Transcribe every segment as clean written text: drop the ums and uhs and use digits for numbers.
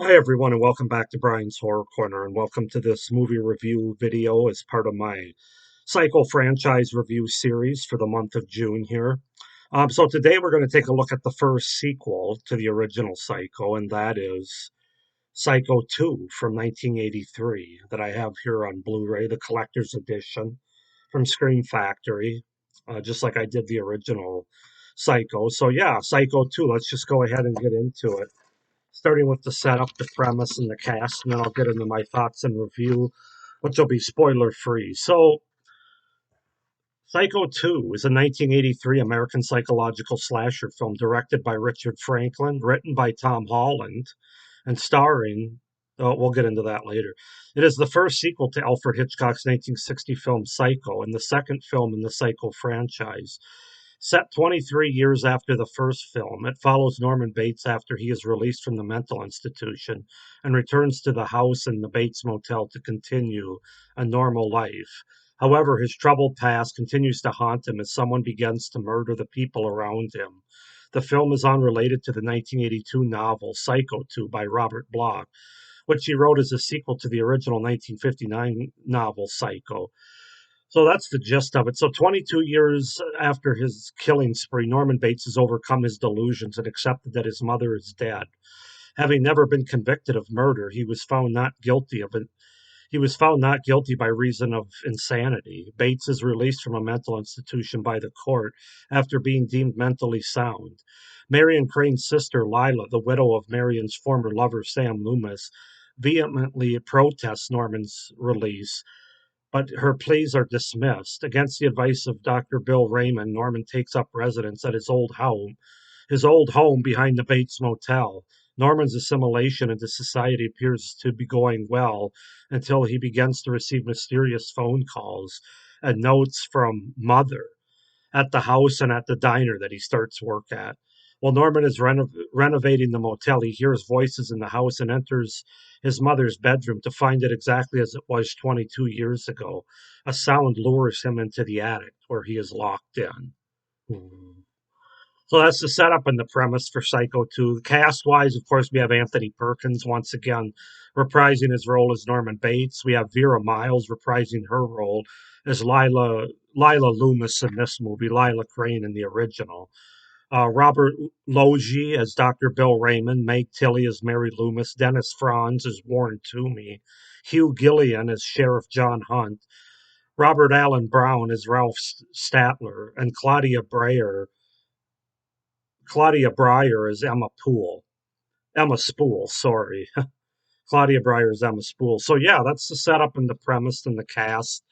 Hi, everyone, and welcome back to Brian's Horror Corner, and welcome to this movie review video as part of my Psycho franchise review series for the month of June here. So today we're going to take a look at the first sequel to the original Psycho, and that is Psycho 2 from 1983 that I have here on Blu-ray, the collector's edition from Scream Factory, just like I did the original Psycho. So yeah, Psycho 2, let's just go ahead and get into it starting with the setup, the premise, and the cast, and then I'll get into my thoughts and review, which will be spoiler free. So, Psycho 2 is a 1983 American psychological slasher film directed by Richard Franklin, written by Tom Holland, and starring. Oh, we'll get into that later. It is the first sequel to Alfred Hitchcock's 1960 film Psycho and the second film in the Psycho franchise. Set 23 years after the first film, it follows Norman Bates after he is released from the mental institution and returns to the house in the Bates Motel to continue a normal life. However, his troubled past continues to haunt him as someone begins to murder the people around him. The film is unrelated to the 1982 novel Psycho 2 by Robert Bloch, which he wrote as a sequel to the original 1959 novel Psycho. So that's the gist of it. So 22 years after his killing spree, Norman Bates has overcome his delusions and accepted that his mother is dead. Having never been convicted of murder, he was found not guilty of it. He was found not guilty by reason of insanity. Bates is released from a mental institution by the court after being deemed mentally sound. Marion Crane's sister, Lila, the widow of Marion's former lover, Sam Loomis, vehemently protests Norman's release, but her pleas are dismissed. Against the advice of Dr. Bill Raymond, Norman takes up residence at his old home behind the Bates Motel. Norman's assimilation into society appears to be going well until he begins to receive mysterious phone calls and notes from Mother at the house and at the diner that he starts work at. While Norman is renovating the motel, he hears voices in the house and enters his mother's bedroom to find it exactly as it was 22 years ago. A sound lures him into the attic where he is locked in. So that's the setup and the premise for Psycho 2. Cast wise, of course, we have Anthony Perkins once again reprising his role as Norman Bates. We have Vera Miles reprising her role as Lila Loomis in this movie, Lila Crane in the original. Robert Loggia as Dr. Bill Raymond, Meg Tilly as Mary Loomis, Dennis Franz as Warren Toomey, Hugh Gillian as Sheriff John Hunt, Robert Allen Brown as Ralph Statler, and Claudia Breyer as Emma Spool, sorry. Claudia Breyer as Emma Spool. So yeah, that's the setup and the premise and the cast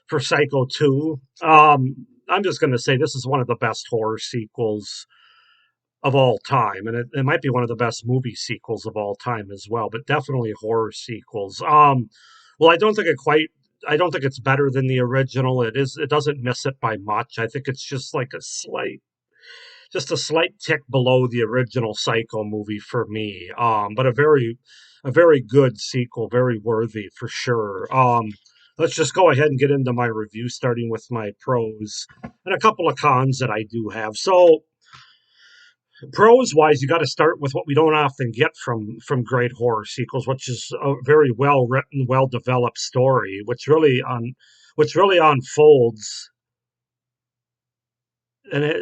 for Psycho 2. I'm just going to say this is one of the best horror sequels of all time, and it might be one of the best movie sequels of all time as well, but definitely horror sequels. Well, I don't think it's better than the original. It doesn't miss it by much. I think it's just like just a slight tick below the original Psycho movie for me. But a very good sequel, very worthy for sure. Let's just go ahead and get into my review, starting with my pros and a couple of cons that I do have. So, pros wise, you got to start with what we don't often get from great horror sequels, which is a very well written, well developed story, which really unfolds and it,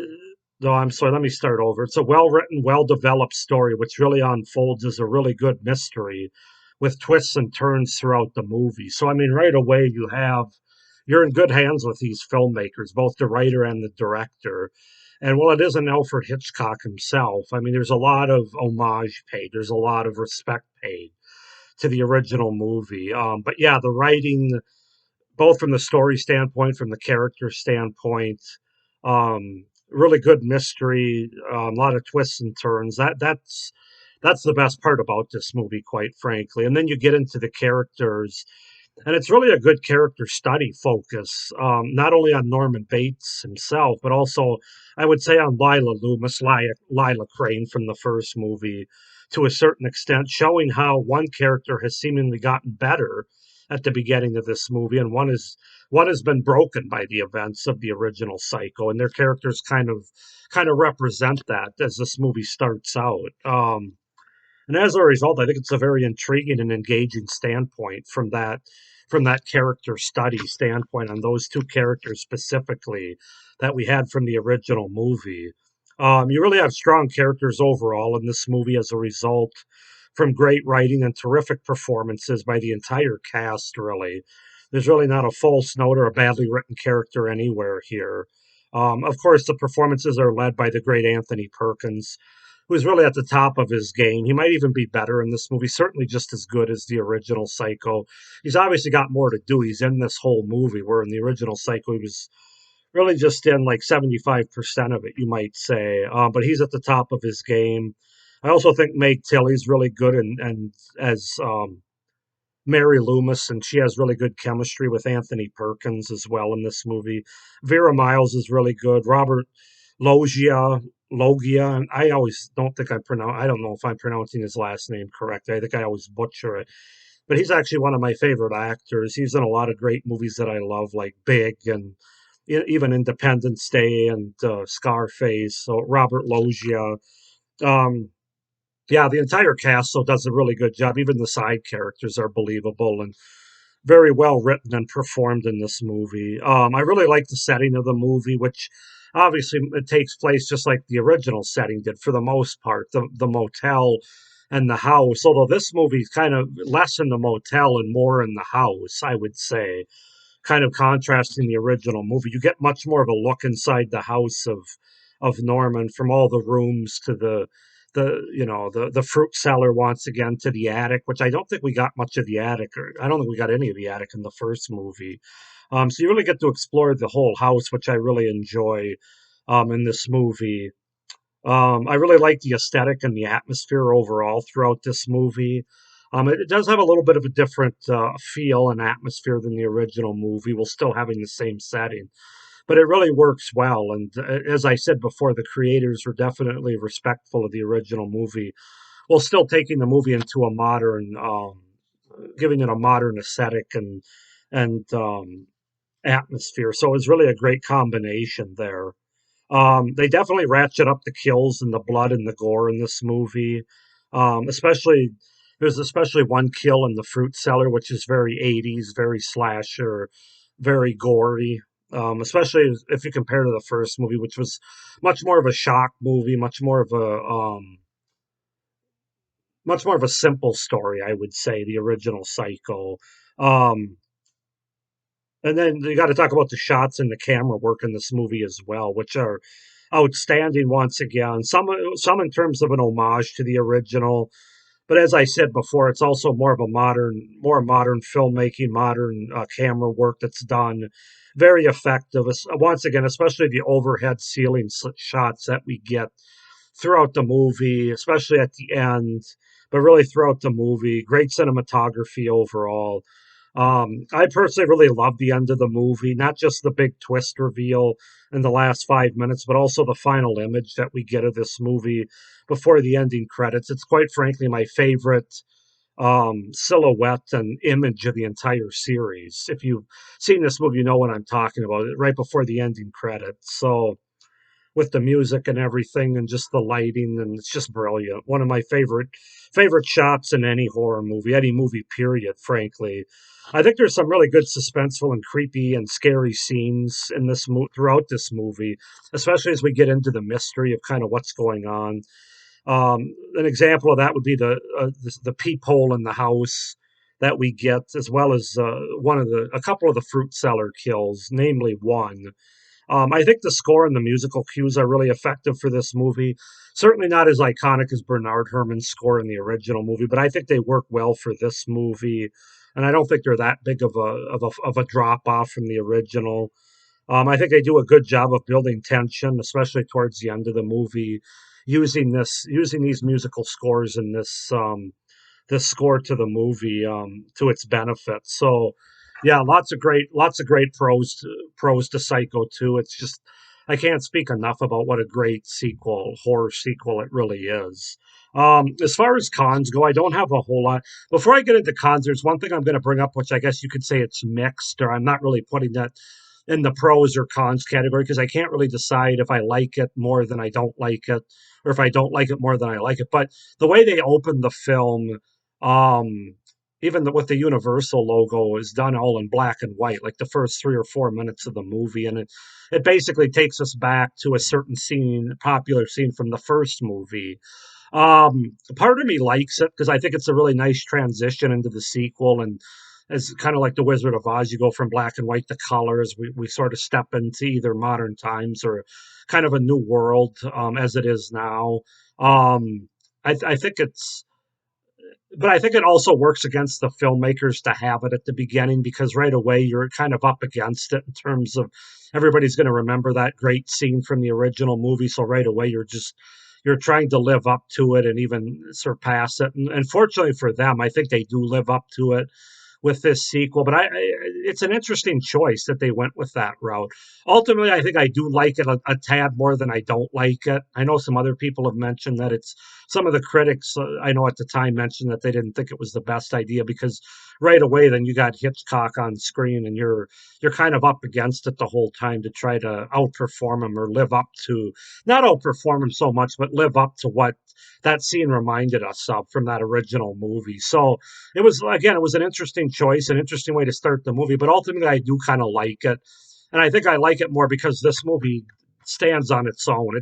no, I'm sorry, let me start over. It's a well written, well developed story, which really unfolds as a really good mystery with twists and turns throughout the movie. So, I mean, right away, you're in good hands with these filmmakers, both the writer and the director. And while it isn't Alfred Hitchcock himself, I mean, there's a lot of homage paid, there's a lot of respect paid to the original movie. But yeah, the writing, both from the story standpoint, from the character standpoint, really good mystery, a lot of twists and turns. That's the best part about this movie, quite frankly. And then you get into the characters, and it's really a good character study focus, not only on Norman Bates himself, but also I would say on Lila Loomis, Lila Crane from the first movie, to a certain extent, showing how one character has seemingly gotten better at the beginning of this movie, and one has been broken by the events of the original Psycho, and their characters kind of represent that as this movie starts out. And as a result, I think it's a very intriguing and engaging standpoint from that character study standpoint on those two characters specifically that we had from the original movie. You really have strong characters overall in this movie as a result from great writing and terrific performances by the entire cast, really. There's really not a false note or a badly written character anywhere here. Of course, the performances are led by the great Anthony Perkins, who's really at the top of his game. He might even be better in this movie, certainly just as good as the original Psycho. He's obviously got more to do. He's in this whole movie, where in the original Psycho, he was really just in like 75% of it, you might say. But he's at the top of his game. I also think Meg Tilly's really good and as Mary Loomis, and she has really good chemistry with Anthony Perkins as well in this movie. Vera Miles is really good. Robert Loggia, Loggia, and I always don't think I pronounce. I don't know if I'm pronouncing his last name correctly. I think I always butcher it. But he's actually one of my favorite actors. He's in a lot of great movies that I love, like Big and even Independence Day and Scarface. So Robert Loggia. Um, yeah, the entire cast so does a really good job. Even the side characters are believable and very well written and performed in this movie. I really like the setting of the movie, which obviously it takes place just like the original setting did for the most part, the motel and the house. Although this movie is kind of less in the motel and more in the house, I would say, kind of contrasting the original movie. You get much more of a look inside the house of Norman, from all the rooms to the fruit cellar once again to the attic, which I don't think we got much of the attic, or I don't think we got any of the attic in the first movie. So you really get to explore the whole house, which I really enjoy in this movie. I really like the aesthetic and the atmosphere overall throughout this movie. It does have a little bit of a different feel and atmosphere than the original movie, while still having the same setting. But it really works well. And as I said before, the creators were definitely respectful of the original movie, while still taking the movie into a modern, giving it a modern aesthetic and atmosphere. So it was really a great combination there. They definitely ratchet up the kills and the blood and the gore in this movie. Especially there's especially one kill in the fruit cellar, which is very 80s, very slasher, very gory. Especially if you compare to the first movie, which was much more of a shock movie, much more of a simple story, I would say, the original Psycho. Um, and then you got to talk about the shots and the camera work in this movie as well, which are outstanding once again. Some in terms of an homage to the original, but as I said before, it's also more modern filmmaking, modern camera work that's done very effective. Once again, especially the overhead ceiling shots that we get throughout the movie, especially at the end, but really throughout the movie. Great cinematography overall. I personally really love the end of the movie, not just the big twist reveal in the last 5 minutes, but also the final image that we get of this movie before the ending credits. It's quite frankly my favorite silhouette and image of the entire series. If you've seen this movie, you know what I'm talking about. Right before the ending credits. So with the music and everything and just the lighting, and it's just brilliant. One of my favorite shots in any movie period, frankly. I think there's some really good suspenseful and creepy and scary scenes in throughout this movie, especially as we get into the mystery of kind of what's going on. An example of that would be the peephole in the house that we get, as well as a couple of the fruit cellar kills, namely one. I think the score and the musical cues are really effective for this movie. Certainly not as iconic as Bernard Herrmann's score in the original movie, but I think they work well for this movie. And I don't think they're that big of a drop off from the original. I think they do a good job of building tension, especially towards the end of the movie, using these musical scores in this score to the movie to its benefit. So yeah, lots of great pros to Psycho 2. It's just I can't speak enough about what a great horror sequel it really is. As far as cons go, I don't have a whole lot. Before I get into cons, there's one thing I'm going to bring up, which I guess you could say it's mixed, or I'm not really putting that in the pros or cons category because I can't really decide if I like it more than I don't like it, or if I don't like it more than I like it. But the way they open the film, um, with the Universal logo, is done all in black and white, like the first 3 or 4 minutes of the movie, and it basically takes us back to a certain scene, popular scene from the first movie. Part of me likes it because I think it's a really nice transition into the sequel, and it's kind of like the Wizard of Oz. You go from black and white to colors. We sort of step into either modern times or kind of a new world as it is now. Um, I think it's but I think it also works against the filmmakers to have it at the beginning because right away you're kind of up against it in terms of everybody's going to remember that great scene from the original movie. So right away you're trying to live up to it and even surpass it. And fortunately for them, I think they do live up to it with this sequel. But it's an interesting choice that they went with that route. Ultimately, I think I do like it a tad more than I don't like it. I know some other people have mentioned that it's some of the critics I know at the time mentioned that they didn't think it was the best idea because right away then you got Hitchcock on screen and you're kind of up against it the whole time to try to outperform him or live up to not outperform him so much but live up to what that scene reminded us of from that original movie. So it was an interesting choice, an interesting way to start the movie, but ultimately I do kind of like it. And I think I like it more because this movie stands on its own.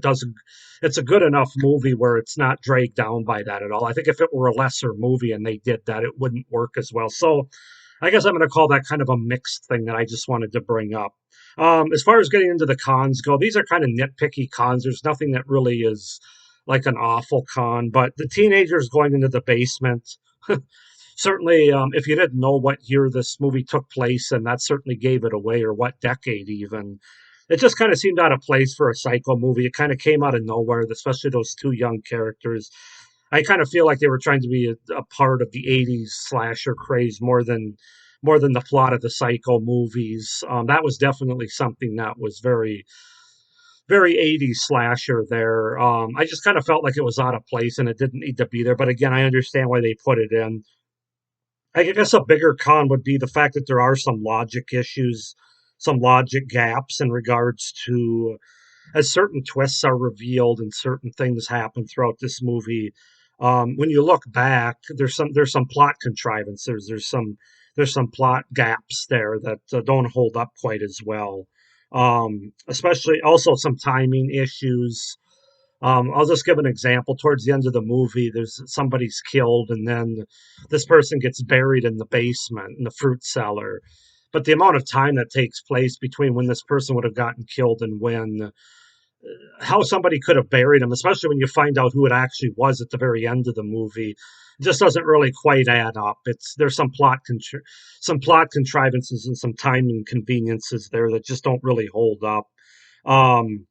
It's a good enough movie where it's not dragged down by that at all. I think if it were a lesser movie and they did that, it wouldn't work as well. So I guess I'm going to call that kind of a mixed thing that I just wanted to bring up. As far as getting into the cons go, these are kind of nitpicky cons. There's nothing that really is like an awful con, but the teenagers going into the basement. Certainly, if you didn't know what year this movie took place, and that certainly gave it away, or what decade even, it just kind of seemed out of place for a psycho movie. It kind of came out of nowhere, especially those two young characters. I kind of feel like they were trying to be a part of the '80s slasher craze more than the plot of the psycho movies. That was definitely something that was very '80s slasher there. I just kind of felt like it was out of place and it didn't need to be there. But again, I understand why they put it in. I guess a bigger con would be the fact that there are some logic issues, some logic gaps in regards to as certain twists are revealed and certain things happen throughout this movie. When you look back, there's some plot contrivances. There's some plot gaps there that don't hold up quite as well. Especially also some timing issues. I'll just give an example. Towards the end of the movie, there's somebody's killed, and then this person gets buried in the basement in the fruit cellar. But the amount of time that takes place between when this person would have gotten killed and when how somebody could have buried him, especially when you find out who it actually was at the very end of the movie, just doesn't really quite add up. There's some plot contrivances and some time inconveniences there that just don't really hold up. Um,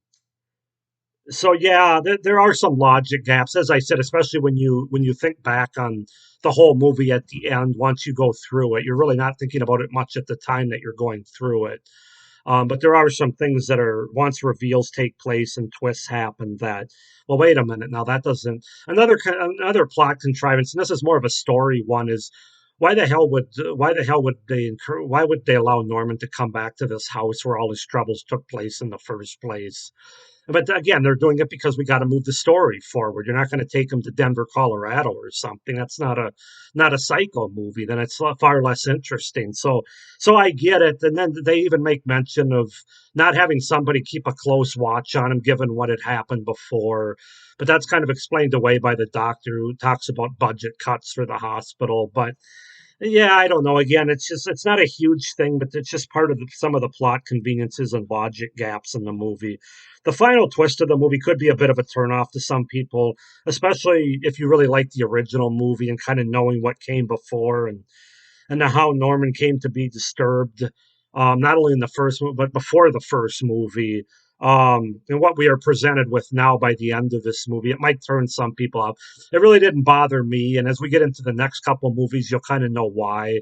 so yeah, there are some logic gaps, as I said, especially when you think back on the whole movie at the end. Once you go through it, you're really not thinking about it much at the time that you're going through it. But there are some things that are once reveals take place and twists happen that, well, wait a minute, now that doesn't. Another plot contrivance, and this is more of a story one, is why the hell would why would they allow Norman to come back to this house where all his troubles took place in the first place? But again, they're doing it because we got to move the story forward. You're not going to take them to Denver, Colorado, or something. That's not a psycho movie. Then it's far less interesting. So I get it. And then they even make mention of not having somebody keep a close watch on him, given what had happened before. But that's kind of explained away by the doctor who talks about budget cuts for the hospital. But yeah, I don't know. Again, it's not a huge thing, but it's just part of some of the plot conveniences and logic gaps in the movie. The final twist of the movie could be a bit of a turnoff to some people, especially if you really like the original movie and kind of knowing what came before and how Norman came to be disturbed, not only in the first movie, but before the first movie. And what we are presented with now by the end of this movie, it might turn some people off. It really didn't bother me. And as we get into the next couple movies, you'll kind of know why.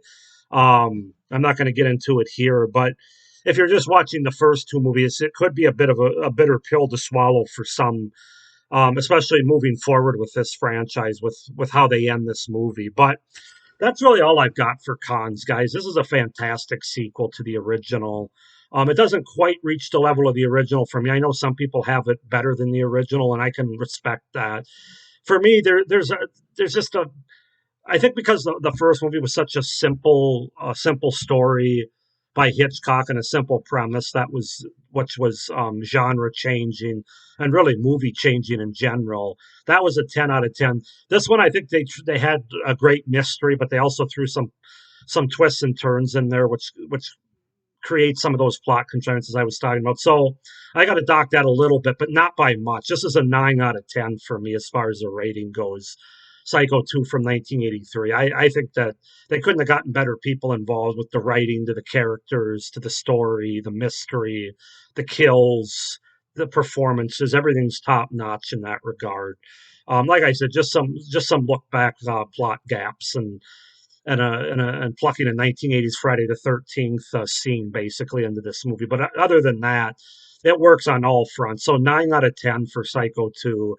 I'm not going to get into it here, but if you're just watching the first two movies, it could be a bit of a bitter pill to swallow for some, especially moving forward with this franchise, with how they end this movie. But that's really all I've got for cons, guys. This is a fantastic sequel to the original. It doesn't quite reach the level of the original for me. I know some people have it better than the original, and I can respect that. For me, there's just a I think because the first movie was such a simple story by Hitchcock and a simple premise that was which was genre changing and really movie changing in general. That was a 10 out of 10. This one, I think they had a great mystery, but they also threw some twists and turns in there, which create some of those plot concerns as I was talking about. So I got to dock that a little bit, but not by much. This is a 9 out of 10 for me as far as the rating goes. Psycho 2 from 1983. I think that they couldn't have gotten better people involved with the writing, to the characters, to the story, the mystery, the kills, the performances. Everything's top notch in that regard. Like I said, just some look back plot gaps and plucking a 1980s Friday the 13th scene basically into this movie. But other than that, it works on all fronts. So 9 out of 10 for Psycho 2.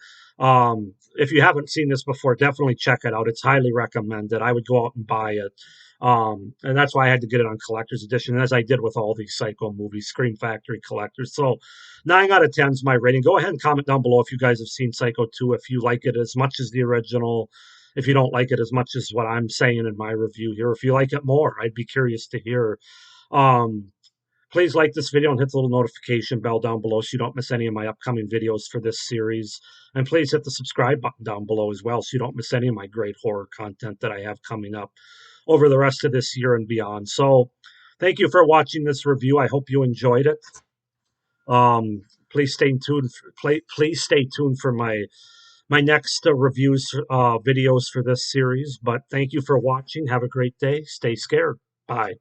If you haven't seen this before, definitely check it out. It's highly recommended. I would go out and buy it. And that's why I had to get it on collector's edition, as I did with all these Psycho movies, Scream Factory collectors. So 9 out of 10 is my rating. Go ahead and comment down below if you guys have seen Psycho 2, if you like it as much as the original, if you don't like it as much as what I'm saying in my review here, if you like it more, I'd be curious to hear. Um, Please like this video and hit the little notification bell down below so you don't miss any of my upcoming videos for this series. And please hit the subscribe button down below as well so you don't miss any of my great horror content that I have coming up over the rest of this year and beyond. So thank you for watching this review. I hope you enjoyed it. Please stay tuned. Please stay tuned for my next reviews videos for this series. But thank you for watching. Have a great day. Stay scared. Bye.